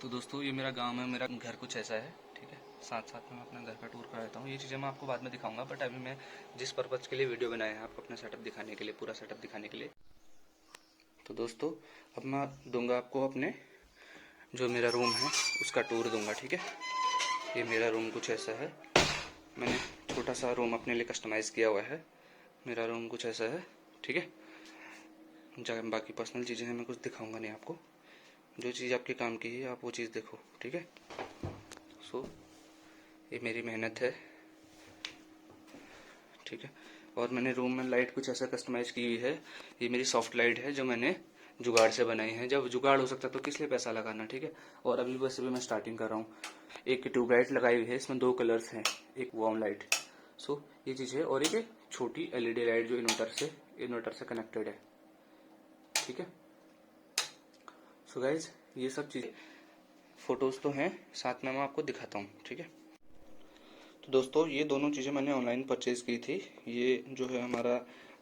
तो दोस्तों ये मेरा गांव है, मेरा घर कुछ ऐसा है, ठीक है। साथ साथ में मैं अपना घर का टूर कराता हूँ। ये चीज़ें मैं आपको बाद में दिखाऊंगा, बट अभी मैं जिस पर्पज़ के लिए वीडियो बनाया है आपको अपना सेटअप दिखाने के लिए, पूरा सेटअप दिखाने के लिए। तो दोस्तों अब मैं दूंगा आपको अपने जो मेरा रूम है उसका टूर दूंगा, ठीक है। ये मेरा रूम कुछ ऐसा है। मैंने छोटा सा रूम अपने लिए कस्टमाइज़ किया हुआ है। मेरा रूम कुछ ऐसा है, ठीक है। बाकी पर्सनल चीज़ें हैं, मैं कुछ दिखाऊंगा नहीं आपको। जो चीज़ आपके काम की है आप वो चीज़ देखो, ठीक है। सो ये मेरी मेहनत है, ठीक है। और मैंने रूम में लाइट कुछ ऐसा कस्टमाइज़ की हुई है। ये मेरी सॉफ्ट लाइट है जो मैंने जुगाड़ से बनाई है। जब जुगाड़ हो सकता तो किस लिए पैसा लगाना, ठीक है। और अभी वैसे भी मैं स्टार्टिंग कर रहा हूँ। एक ट्यूबलाइट लगाई हुई है, इसमें 2 कलर्स हैं, एक वार्म लाइट। सो ये चीज़ है। और एक छोटी LED लाइट जो इन्वर्टर से कनेक्टेड है, ठीक है। सो गाइज ये सब चीज़ फोटोज़ तो हैं, साथ में मैं आपको दिखाता हूँ, ठीक है। तो दोस्तों ये दोनों चीज़ें मैंने ऑनलाइन परचेज़ की थी। ये जो है हमारा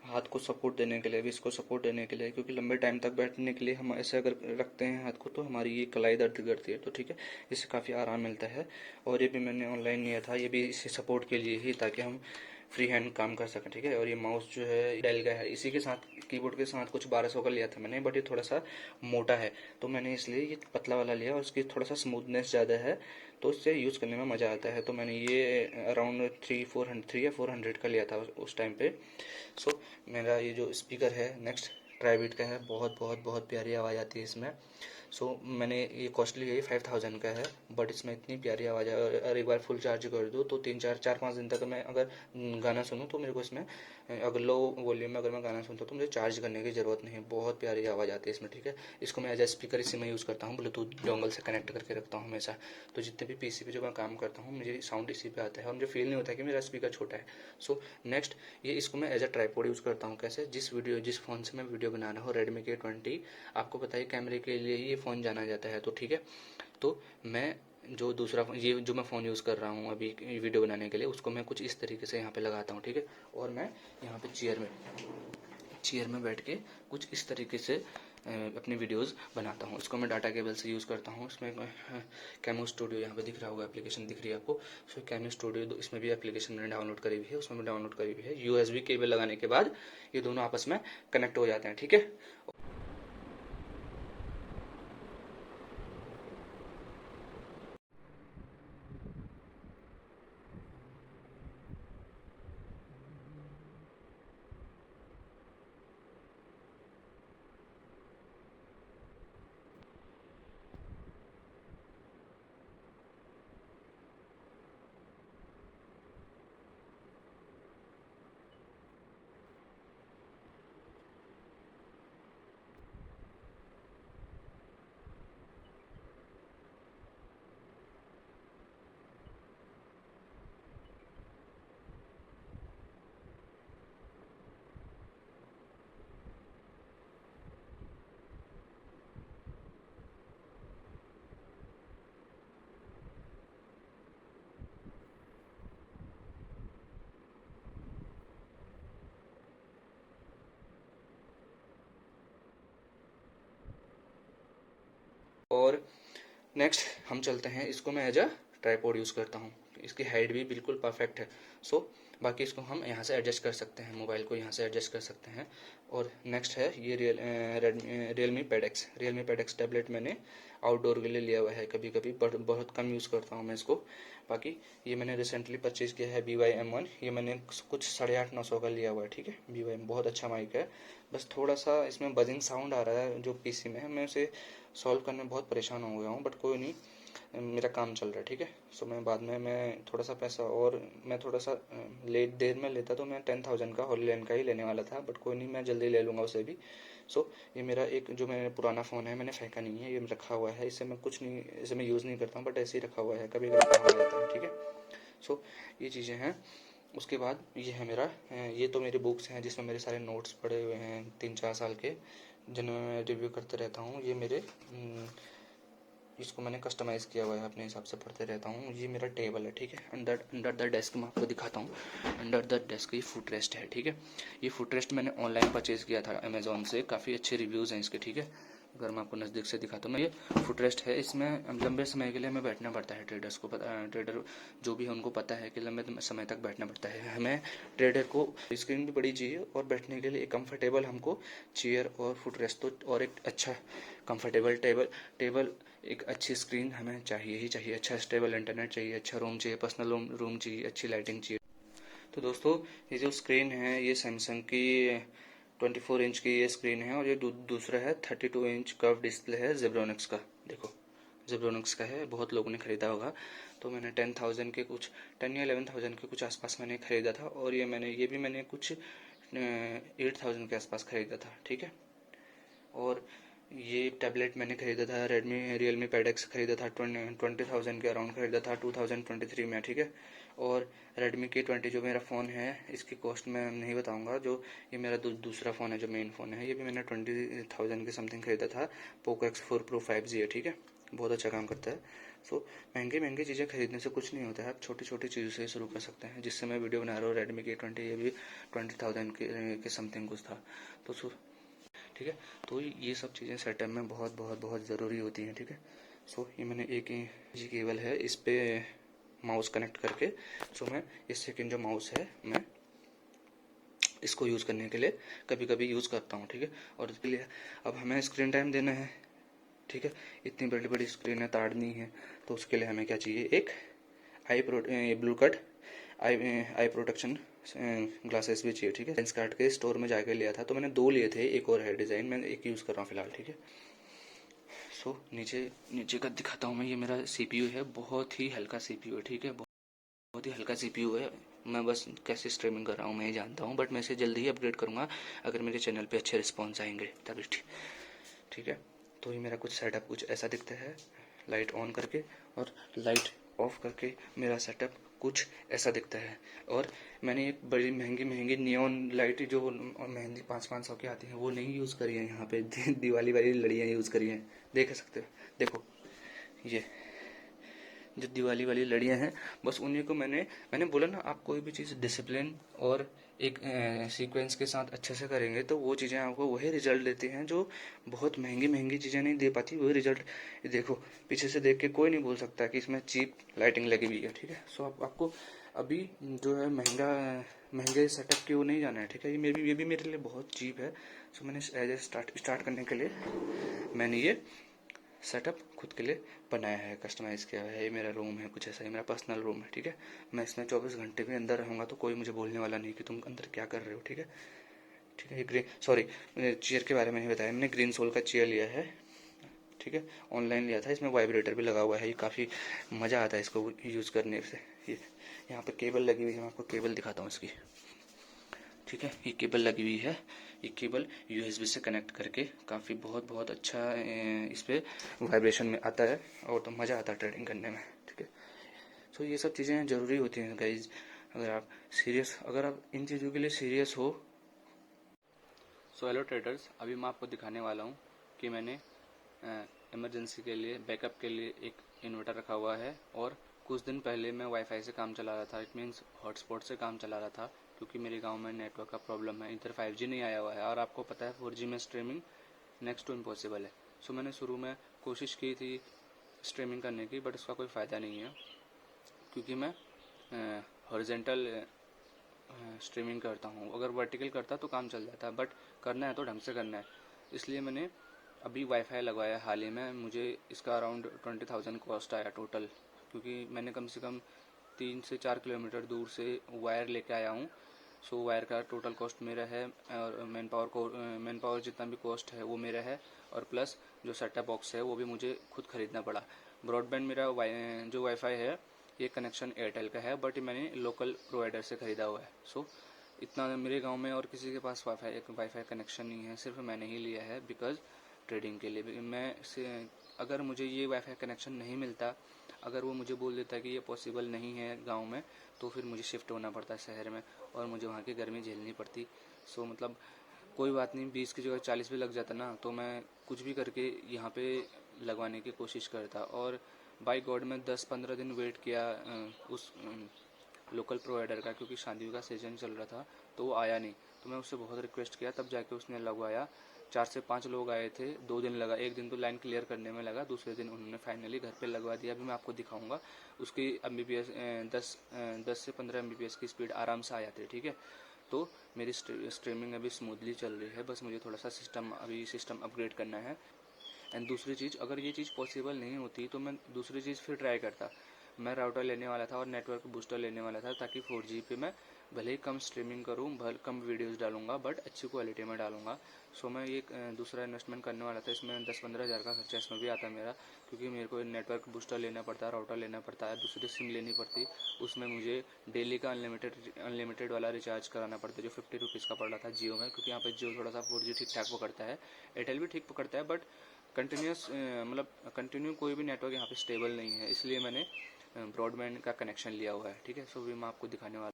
हाथ को सपोर्ट देने के लिए, भी इसको सपोर्ट देने के लिए, क्योंकि लंबे टाइम तक बैठने के लिए हम ऐसे अगर रखते हैं हाथ को तो हमारी ये कलाई दर्द करती है, तो ठीक है, इससे काफ़ी आराम मिलता है। और ये भी मैंने ऑनलाइन लिया था, ये भी इसी सपोर्ट के लिए ही, ताकि हम फ्री हैंड काम कर सकें, ठीक है। और ये माउस जो है डेल का है, इसी के साथ कीबोर्ड के साथ कुछ 1200 का लिया था मैंने, बट ये थोड़ा सा मोटा है तो मैंने इसलिए ये पतला वाला लिया, और इसकी थोड़ा सा स्मूथनेस ज़्यादा है तो इससे यूज़ करने में मज़ा आता है। तो मैंने ये अराउंड 3 या 400 का लिया था उस टाइम पे। सो मेरा ये जो स्पीकर है नेक्स्ट ट्राइबिट का है, बहुत बहुत बहुत प्यारी आवाज़ आती है इसमें। सो मैंने ये कॉस्टली है, 5000 का है, बट इसमें इतनी प्यारी आवाज़ है। और एक बार फुल चार्ज कर दो तो 3-4-5 दिन तक मैं अगर गाना सुनूँ तो मेरे को इसमें, अगर लो वॉल्यूम में अगर मैं गाना सुनता हूँ तो मुझे चार्ज करने की ज़रूरत नहीं है। बहुत प्यारी आवाज़ आती है इसमें, ठीक है। इसको मैं एज ए स्पीकर इसी में यूज़ करता हूँ, ब्लूटूथ डोंगल से कनेक्ट करके रखता हूँ हमेशा। तो जितने भी PC पे जो मैं काम करता हूँ मुझे साउंड इसी पे आता है और मुझे फील नहीं होता कि मेरा स्पीकर छोटा है। सो नेक्स्ट ये इसको मैं एज ए ट्राइपॉड यूज़ करता हूँ। कैसे? जिस फ़ोन से मैं वीडियो बना रहा हूँ, Redmi K20, आपको पता है कैमरे के लिए ही ये फ़ोन जाना जाता है, तो ठीक है। तो मैं जो दूसरा ये जो मैं फ़ोन यूज़ कर रहा हूँ अभी वीडियो बनाने के लिए, उसको मैं कुछ इस तरीके से यहाँ पे लगाता हूँ, ठीक है। और मैं यहाँ पे चेयर में बैठ के कुछ इस तरीके से अपनी वीडियोस बनाता हूँ। इसको मैं डाटा केबल से यूज़ करता हूँ। इसमें कैमो स्टूडियो यहाँ पे दिख रहा होगा, एप्लीकेशन दिख रही है आपको। सो कैमो स्टूडियो, इसमें भी एप्लीकेशन मैंने डाउनलोड करी हुई है, उसमें भी डाउनलोड करी हुई है। USB केबल लगाने के बाद ये दोनों आपस में कनेक्ट हो जाते हैं, ठीक है। और नेक्स्ट हम चलते हैं, इसको मैं एज अ ट्राइपॉड यूज़ करता हूँ। इसकी हाइट भी बिल्कुल परफेक्ट है। सो बाकी इसको हम यहाँ से एडजस्ट कर सकते हैं, मोबाइल को यहाँ से एडजस्ट कर सकते हैं। और नेक्स्ट है ये रियलमी पैड एक्स टैबलेट मैंने आउटडोर के लिए लिया हुआ है कभी कभी, बट बहुत कम यूज़ करता हूँ मैं इसको। बाकी ये मैंने रिसेंटली परचेज़ किया है BY-M1, ये मैंने कुछ 850-900 का लिया हुआ है, ठीक है। BY बहुत अच्छा माइक है, बस थोड़ा सा इसमें बजिंग साउंड आ रहा है जो PC में है। मैं उसे सॉल्व करने में बहुत परेशान हो गया हूँ, बट कोई नहीं, मेरा काम चल रहा है, ठीक है। सो मैं बाद में मैं थोड़ा सा पैसा और मैं थोड़ा सा लेट देर में लेता तो मैं 10,000 का हॉलीलैंड का ही लेने वाला था, बट कोई नहीं, मैं जल्दी ले लूँगा उसे भी। सो ये मेरा एक जो मेरा पुराना फ़ोन है, मैंने फेंका नहीं है, ये रखा हुआ है। इससे मैं कुछ नहीं, इसे मैं यूज़ नहीं करता हूँ, बट ऐसे ही रखा हुआ है, कभी कभी काम आ जाता है, ठीक है। सो ये चीज़ें हैं। उसके बाद ये है मेरा, ये तो मेरे बुक्स हैं जिसमें मेरे सारे नोट्स पड़े हुए हैं 3-4 साल के, जिनमें मैं रिव्यू करते रहता हूँ। ये मेरे इसको मैंने कस्टमाइज़ किया हुआ है, अपने हिसाब से पढ़ते रहता हूँ। ये मेरा टेबल है, ठीक है। अंडर द डेस्क मैं आपको दिखाता हूँ। अंडर द डेस्क ये फुट रेस्ट है, ठीक है। ये फुट रेस्ट मैंने ऑनलाइन परचेज़ किया था अमेज़ॉन से, काफ़ी अच्छे रिव्यूज़ हैं इसके, ठीक है। अगर मैं आपको नज़दीक से दिखाता हूँ, मैं ये फुटरेस्ट है, इसमें लंबे समय के लिए हमें बैठना पड़ता है। ट्रेडर्स को पता, ट्रेडर जो भी है उनको पता है कि लंबे समय तक बैठना पड़ता है। हमें ट्रेडर को स्क्रीन भी बड़ी चाहिए और बैठने के लिए एक कंफर्टेबल हमको चेयर और फुटरेस्ट तो और एक अच्छा कंफर्टेबल टेबल एक अच्छी स्क्रीन हमें चाहिए ही चाहिए। अच्छा स्टेबल इंटरनेट चाहिए, अच्छा रूम चाहिए, पर्सनल रूम चाहिए, अच्छी लाइटिंग चाहिए। तो दोस्तों ये जो स्क्रीन है ये सैमसंग की 24 इंच की ये स्क्रीन है और ये दूसरा है 32 इंच कर्व डिस्प्ले है जेब्रोनिक्स का। देखो जेब्रोनिक्स का है, बहुत लोगों ने खरीदा होगा। तो मैंने 10,000 के कुछ 10 या 11,000 के कुछ आसपास मैंने खरीदा था और ये भी मैंने कुछ 8,000 के आसपास खरीदा था, ठीक है। और ये टैबलेट मैंने खरीदा था रियलमी पैड एक्स खरीदा था 20,000 के अराउंड खरीदा था 2023 में, ठीक है। और रेडमी के 20 जो मेरा फ़ोन है इसकी कॉस्ट मैं नहीं बताऊंगा। जो ये मेरा दूसरा फ़ोन है जो मेन फ़ोन है ये भी मैंने 20,000 के समथिंग खरीदा था। पोको X4 Pro 5G है, ठीक है, बहुत अच्छा काम करता है। सो महंगी चीज़ें खरीदने से कुछ नहीं होता है, आप छोटी छोटी चीज़ों से शुरू कर सकते हैं। जिससे मैं वीडियो बना रहा हूँ रेडमी के 20 ये भी 20,000 के समथिंग कुछ था, तो ठीक है। तो ये सब चीज़ें सेटअप में बहुत बहुत बहुत ज़रूरी होती हैं, ठीक है। सो ये मैंने एक जी केबल है, इस पे माउस कनेक्ट करके सो मैं इस सेकंड जो माउस है मैं इसको यूज़ करने के लिए कभी कभी यूज़ करता हूँ, ठीक है। और इसके लिए अब हमें स्क्रीन टाइम देना है, ठीक है। इतनी बड़ी बड़ी स्क्रीन है, ताड़नी है, तो उसके लिए हमें क्या चाहिए, एक ब्लू कट आई प्रोटेक्शन ग्लासेस भी चाहिए, ठीक है। लेंस काट के स्टोर में जाके लिया था, तो मैंने 2 लिए थे, एक और है डिज़ाइन, मैं एक यूज़ कर रहा हूँ फिलहाल, ठीक है। सो नीचे का दिखाता हूँ मैं, ये मेरा CPU है, बहुत ही हल्का CPU है, ठीक है, बहुत ही हल्का CPU है। मैं बस कैसे स्ट्रीमिंग कर रहा हूँ मैं ही जानता हूँ, बट मैं इसे जल्दी ही अपग्रेड करूँगा अगर मेरे चैनल पे अच्छे रिस्पॉन्स आएंगे तभी, ठीक है। तो ये मेरा कुछ सेटअप कुछ ऐसा दिखता है लाइट ऑन करके, और लाइट ऑफ करके मेरा सेटअप कुछ ऐसा दिखता है। और मैंने एक बड़ी महंगी नियॉन लाइट जो महंगी 500 की आती हैं वो नहीं यूज़ करी है यहाँ पे दिवाली वाली लड़ियाँ यूज़ करी हैं, देख सकते हो। देखो ये जो दिवाली वाली लड़ियाँ हैं बस उन्हीं को मैंने बोला ना, आप कोई भी चीज़ डिसिप्लिन और एक सीक्वेंस के साथ अच्छे से करेंगे तो वो चीज़ें आपको वही रिजल्ट देती हैं जो बहुत महंगी चीज़ें नहीं दे पाती वही रिजल्ट। देखो पीछे से देख के कोई नहीं बोल सकता कि इसमें चीप लाइटिंग लगी हुई है, ठीक है। सो आपको अभी जो है महंगे सेटअप की वो नहीं जाना है, ठीक है। ये भी मेरे लिए बहुत चीप है। सो मैंने एज ए स्टार्ट करने के लिए मैंने ये सेटअप खुद के लिए बनाया है, कस्टमाइज़ किया है। ये मेरा रूम है, कुछ ऐसा ही मेरा पर्सनल रूम है, ठीक है। मैं इसमें 24 घंटे भी अंदर रहूँगा तो कोई मुझे बोलने वाला नहीं कि तुम अंदर क्या कर रहे हो, ठीक है। ठीक है, ये मैंने चेयर के बारे में नहीं बताया, मैंने ग्रीन सोल का चेयर लिया है, ठीक है, ऑनलाइन लिया था। इसमें वाइब्रेटर भी लगा हुआ है, ये काफ़ी मज़ा आता है इसको यूज़ करने से। ये यहाँ पर केबल लगी हुई है, मैं आपको केबल दिखाता हूँ इसकी, ठीक है। ये केबल लगी हुई है, ये केबल USB से कनेक्ट करके काफ़ी बहुत अच्छा इस पर वाइब्रेशन में आता है और तो मज़ा आता है ट्रेडिंग करने में, ठीक है। सो ये सब चीज़ें ज़रूरी होती हैं गाइज, अगर आप इन चीज़ों के लिए सीरियस हो। सो हेलो ट्रेडर्स, अभी मैं आपको दिखाने वाला हूँ कि मैंने इमरजेंसी के लिए बैकअप के लिए एक इन्वर्टर रखा हुआ है। और कुछ दिन पहले मैं वाईफाई से काम चला रहा था, इट मीन्स हॉटस्पॉट से काम चला रहा था, क्योंकि मेरे गांव में नेटवर्क का प्रॉब्लम है, इधर 5G नहीं आया हुआ है। और आपको पता है 4G में स्ट्रीमिंग नेक्स्ट टू इम्पॉसिबल है। सो मैंने शुरू में कोशिश की थी स्ट्रीमिंग करने की, बट उसका कोई फ़ायदा नहीं है, क्योंकि मैं हॉरिजेंटल स्ट्रीमिंग करता हूँ। अगर वर्टिकल करता तो काम चल जाता, बट करना है तो ढंग से करना है। इसलिए मैंने अभी वाईफाई लगवाया हाल ही में, मुझे इसका अराउंड 20,000 कॉस्ट आया टोटल, क्योंकि मैंने कम से कम 3 से 4 किलोमीटर दूर से वायर लेके आया हूँ। सो वायर का टोटल कॉस्ट मेरा है, और मैन पावर जितना भी कॉस्ट है वो मेरा है, और प्लस जो सेटअप बॉक्स है वो भी मुझे खुद खरीदना पड़ा। ब्रॉडबैंड मेरा जो वाईफाई है ये कनेक्शन एयरटेल का है, बट मैंने लोकल प्रोवाइडर से ख़रीदा हुआ है। सो इतना मेरे गांव में और किसी के पास वाईफाई कनेक्शन नहीं है, सिर्फ मैंने ही लिया है, बिकॉज ट्रेडिंग के लिए अगर मुझे ये वाईफाई कनेक्शन नहीं मिलता, अगर वो मुझे बोल देता कि ये पॉसिबल नहीं है गांव में, तो फिर मुझे शिफ्ट होना पड़ता शहर में और मुझे वहाँ की गर्मी झेलनी पड़ती। सो मतलब कोई बात नहीं, 20 की जगह 40 भी लग जाता ना, तो मैं कुछ भी करके यहाँ पे लगवाने की कोशिश करता। और बाय गॉड मैं 10-15 दिन वेट किया उस लोकल प्रोवाइडर का, क्योंकि शादियों का सीज़न चल रहा था तो वो आया नहीं। तो मैं उससे बहुत रिक्वेस्ट किया, तब जाके उसने लगवाया। 4 से 5 लोग आए थे, 2 दिन लगा। एक दिन तो लाइन क्लियर करने में लगा, दूसरे दिन उन्होंने फाइनली घर पे लगवा दिया। अभी मैं आपको दिखाऊंगा उसकी एमबीपीएस 10 से 15 एमबीपीएस की स्पीड आराम से आ जाती है, ठीक है। तो मेरी स्ट्रीमिंग अभी स्मूथली चल रही है, बस मुझे थोड़ा सा सिस्टम अपग्रेड करना है। एंड दूसरी चीज़, अगर ये चीज़ पॉसिबल नहीं होती तो मैं दूसरी चीज़ फिर ट्राई करता। मैं राउटर लेने वाला था और नेटवर्क बूस्टर लेने वाला था, ताकि 4G पे मैं भले ही कम स्ट्रीमिंग करूँ, भले कम वीडियोस डालूंगा, बट अच्छी क्वालिटी में डालूंगा। सो मैं ये दूसरा इन्वेस्टमेंट करने वाला था। इसमें 10-15 हज़ार का खर्चा इसमें भी आता है मेरा, क्योंकि मेरे को नेटवर्क बूस्टर लेना पड़ता है, राउटर लेना पड़ता है, दूसरी सिम लेनी पड़ती। उसमें मुझे डेली का अनलिमिटेड वाला रिचार्ज कराना पड़ता है, जो 50 रुपीज़ का पड़ रहा था जियो में, क्योंकि यहाँ पे जियो थोड़ा सा 4G ठीक ठाक पकड़ता है। एयरटेल भी ठीक पकड़ता है, बट कंटिन्यू कोई भी नेटवर्क यहाँ पे स्टेबल नहीं है, इसलिए मैंने ब्रॉडबैंड का कनेक्शन लिया हुआ है, ठीक है। सो भी मैं आपको दिखाने वाला।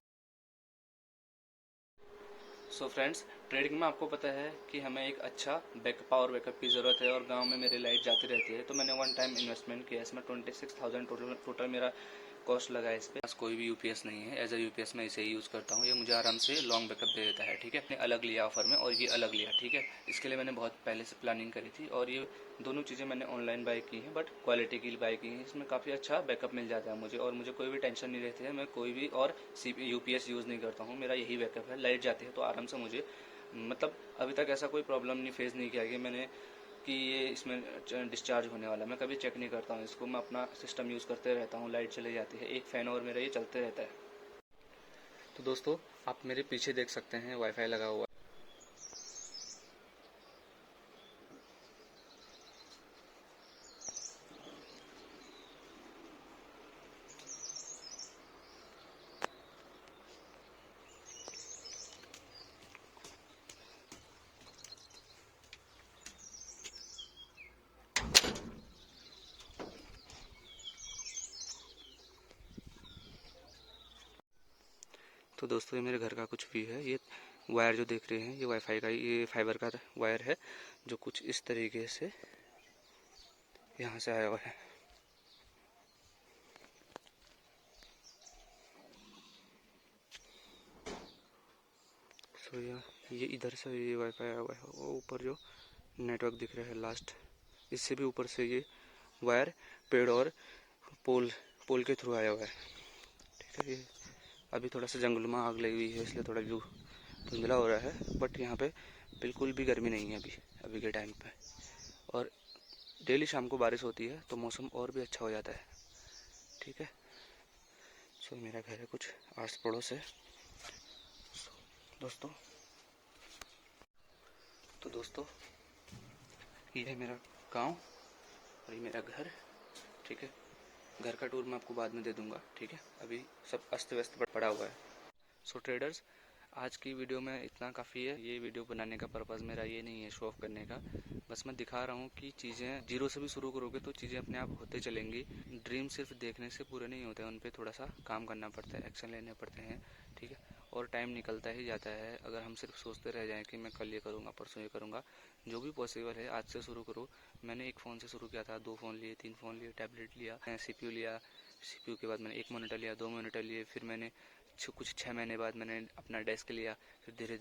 सो फ्रेंड्स, ट्रेडिंग में आपको पता है कि हमें एक अच्छा पावर बैकअप की ज़रूरत है, और गांव में मेरी लाइट जाती रहती है। तो मैंने वन टाइम इन्वेस्टमेंट किया इसमें 26,000 टोटल मेरा कॉस्ट लगा है इस पर। कोई भी यूपीएस नहीं है, एज अ यूपीएस मैं इसे ही यूज़ करता हूँ। ये मुझे आराम से लॉन्ग बैकअप दे देता है, ठीक है। मैंने अलग लिया ऑफर में, और ये अलग लिया, ठीक है। इसके लिए मैंने बहुत पहले से प्लानिंग करी थी, और ये दोनों चीज़ें मैंने ऑनलाइन बाय की हैं, बट क्वालिटी की बाय की हैं। इसमें काफ़ी अच्छा बैकअप मिल जाता है मुझे, और मुझे कोई भी टेंशन नहीं रहती है। मैं कोई भी और यूपीएस यूज़ नहीं करता हूँ, मेरा यही बैकअप है। लाइट जाती है तो आराम से मुझे, मतलब अभी तक ऐसा कोई प्रॉब्लम नहीं फेस नहीं किया कि मैंने कि ये इसमें डिस्चार्ज होने वाला। मैं कभी चेक नहीं करता हूँ इसको, मैं अपना सिस्टम यूज़ करते रहता हूँ। लाइट चली जाती है, एक फ़ैन और मेरा ये चलते रहता है। तो दोस्तों, आप मेरे पीछे देख सकते हैं वाईफाई लगा हुआ है। तो दोस्तों, ये मेरे घर का कुछ व्यू है। ये वायर जो देख रहे हैं, ये वाईफाई का, ये फाइबर का वायर है, जो कुछ इस तरीके से यहाँ से आया हुआ है। तो ये इधर से ये वाईफाई आया हुआ है, वो ऊपर जो नेटवर्क दिख रहा है लास्ट, इससे भी ऊपर से ये वायर पेड़ और पोल पोल के थ्रू आया हुआ है, ठीक है। ये अभी थोड़ा सा जंगल में आग लगी हुई है, इसलिए थोड़ा व्यू धुंधला हो रहा है, बट यहाँ पे बिल्कुल भी गर्मी नहीं है अभी के टाइम पे। और डेली शाम को बारिश होती है, तो मौसम और भी अच्छा हो जाता है, ठीक है। सो मेरा घर है कुछ आस पड़ोस है। दोस्तों, तो दोस्तों, ये है मेरा गांव और ये मेरा घर, ठीक है। घर का टूर मैं आपको बाद में दे दूंगा, ठीक है। अभी सब अस्त व्यस्त पड़ा हुआ है। सो ट्रेडर्स, आज की वीडियो में इतना काफ़ी है। ये वीडियो बनाने का पर्पज़ मेरा ये नहीं है शो ऑफ करने का, बस मैं दिखा रहा हूँ कि चीज़ें जीरो से भी शुरू करोगे तो चीज़ें अपने आप होते चलेंगी। ड्रीम सिर्फ देखने से पूरे नहीं होते हैं, उन पर थोड़ा सा काम करना पड़ता है, एक्शन लेने पड़ते हैं, ठीक है। और टाइम निकलता ही जाता है। अगर हम सिर्फ सोचते रह जाएँ कि मैं कल ये करूँगा, परसों ये करूँगा, जो भी पॉसिबल है आज से शुरू करो। मैंने एक फ़ोन से शुरू किया था, 2 फ़ोन लिए, 3 फ़ोन लिए, टैबलेट लिया, CPU लिया, CPU के बाद मैंने 1 मॉनिटर लिया, 2 मॉनिटर लिए, फिर मैंने कुछ 6 महीने बाद मैंने अपना डेस्क लिया। फिर धीरे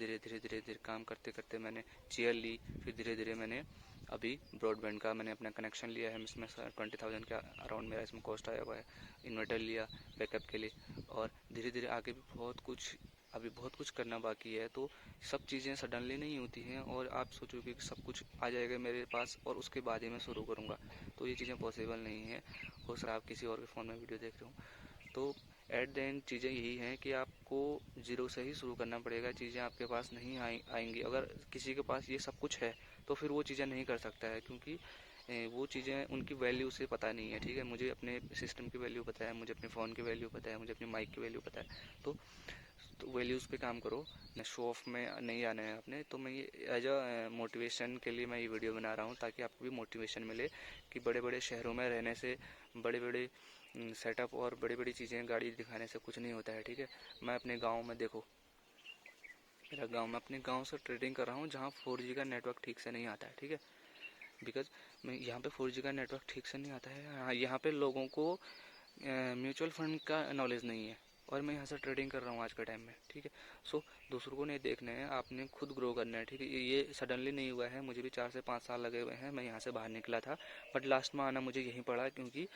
धीरे काम करते करते मैंने चेयर ली। फिर धीरे धीरे मैंने अभी ब्रॉडबैंड का मैंने अपना कनेक्शन लिया है। इसमें 20,000 का अराउंड मेरा इसमें कॉस्ट आया हुआ है। इन्वर्टर लिया बैकअप के लिए, और धीरे धीरे आगे भी बहुत कुछ करना बाकी है। तो सब चीज़ें सडनली नहीं होती हैं, और आप सोचोगे कि सब कुछ आ जाएगा मेरे पास और उसके बाद ही मैं शुरू करूँगा, तो ये चीज़ें पॉसिबल नहीं है। हो सकता है आप किसी और के फ़ोन में वीडियो देख रहे हो। तो एट द एंड चीज़ें यही हैं कि आपको ज़ीरो से ही शुरू करना पड़ेगा। चीज़ें आपके पास नहीं आएंगी। अगर किसी के पास ये सब कुछ है तो फिर वो चीज़ें नहीं कर सकता है, क्योंकि वो चीज़ें उनकी वैल्यू उसे पता नहीं है, ठीक है। मुझे अपने सिस्टम की वैल्यू पता है, मुझे अपने फ़ोन की वैल्यू पता है, मुझे अपनी माइक की वैल्यू पता है। तो वैल्यूज़ पे काम करो, न शो ऑफ में नहीं आना है आपने। तो मैं ये एज अ मोटिवेशन के लिए मैं ये वीडियो बना रहा हूँ, ताकि आपको भी मोटिवेशन मिले कि बड़े बड़े शहरों में रहने से, बड़े बड़े सेटअप और बड़ी बड़ी चीज़ें गाड़ी दिखाने से कुछ नहीं होता है, ठीक है। मैं अपने गांव में, देखो मेरा गांव, मैं अपने गांव से ट्रेडिंग कर रहा हूँ, जहाँ 4G का नेटवर्क ठीक से नहीं आता है, ठीक है। बिकॉज मैं यहाँ पे 4G का नेटवर्क ठीक से नहीं आता है। यहाँ पे लोगों को म्यूचुअल फंड का नॉलेज नहीं है, और मैं यहाँ से ट्रेडिंग कर रहा हूँ आज के टाइम में, ठीक है। सो दूसरों को नहीं देखना है, आपने खुद ग्रो करना है, ठीक है। ये सडनली नहीं हुआ है, मुझे भी 4 से 5 साल लगे हुए हैं। मैं यहाँ से बाहर निकला था, बट लास्ट में आना मुझे यहीं पड़ा, क्योंकि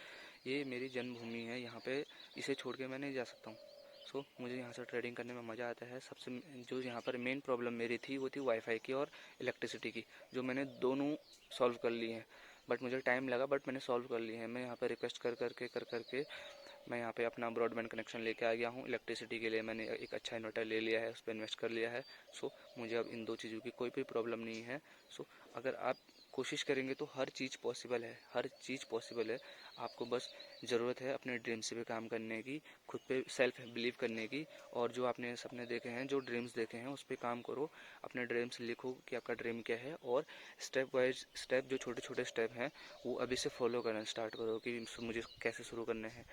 ये मेरी जन्मभूमि है, यहाँ पे इसे छोड़ के मैं नहीं जा सकता हूँ। सो मुझे यहाँ से ट्रेडिंग करने में मज़ा आता है। सबसे जो यहाँ पर मेन प्रॉब्लम मेरी थी वो थी वाईफाई की और इलेक्ट्रिसिटी की, जो मैंने दोनों सॉल्व कर ली हैं। बट मुझे टाइम लगा, बट मैंने सॉल्व कर ली है। मैं यहाँ पर रिक्वेस्ट कर करके मैं यहाँ पे अपना ब्रॉडबैंड कनेक्शन लेके आ गया हूँ। इलेक्ट्रिसिटी के लिए मैंने एक अच्छा इन्वर्टर ले लिया है, उस पर इन्वेस्ट कर लिया है। सो मुझे अब इन दो चीज़ों की कोई भी प्रॉब्लम नहीं है। सो अगर आप कोशिश करेंगे तो हर चीज़ पॉसिबल है, हर चीज़ पॉसिबल है। आपको बस ज़रूरत है अपने ड्रीम्स पे काम करने की, खुद पे सेल्फ बिलीव करने की, और जो आपने सपने देखे हैं, जो ड्रीम्स देखे हैं, उस पर काम करो। अपने ड्रीम्स लिखो कि आपका ड्रीम क्या है, और स्टेप वाइज स्टेप, जो छोटे छोटे स्टेप हैं वो अभी से फॉलो करना स्टार्ट करो कि मुझे कैसे शुरू करने हैं।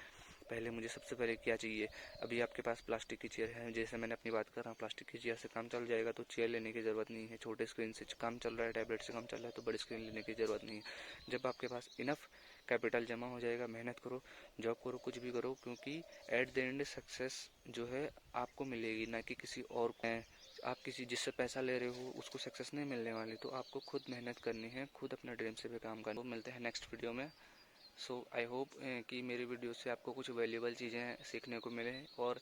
पहले मुझे सबसे पहले क्या चाहिए। अभी आपके पास प्लास्टिक की चेयर है, जैसे मैंने अपनी बात कर रहा हूँ, प्लास्टिक की चेयर से काम चल जाएगा तो चेयर लेने की ज़रूरत नहीं है। छोटे स्क्रीन से काम चल रहा है, टैबलेट से काम चल रहा है तो बड़ी स्क्रीन लेने की ज़रूरत नहीं है। जब आपके पास इनफ कैपिटल जमा हो जाएगा, मेहनत करो, जॉब करो, कुछ भी करो, क्योंकि एट द एंड सक्सेस जो है आपको मिलेगी, ना कि किसी और को। आप किसी जिससे पैसा ले रहे हो उसको सक्सेस नहीं मिलने वाली, तो आपको खुद मेहनत करनी है, खुद अपने ड्रीम से भी काम करना। तो मिलते हैं नेक्स्ट वीडियो में। सो आई होप कि मेरी वीडियो से आपको कुछ वैल्यूबल चीज़ें सीखने को मिले, और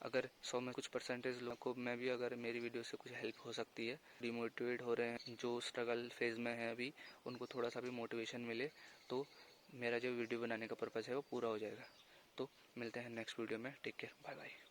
अगर 100 में कुछ परसेंटेज लोगों को मैं भी, अगर मेरी वीडियो से कुछ हेल्प हो सकती है, डिमोटिवेट हो रहे हैं, जो स्ट्रगल फेज में है अभी, उनको थोड़ा सा भी मोटिवेशन मिले, तो मेरा जो वीडियो बनाने का पर्पज़ है वो पूरा हो जाएगा। तो मिलते हैं नेक्स्ट वीडियो में। Take care, bye bye.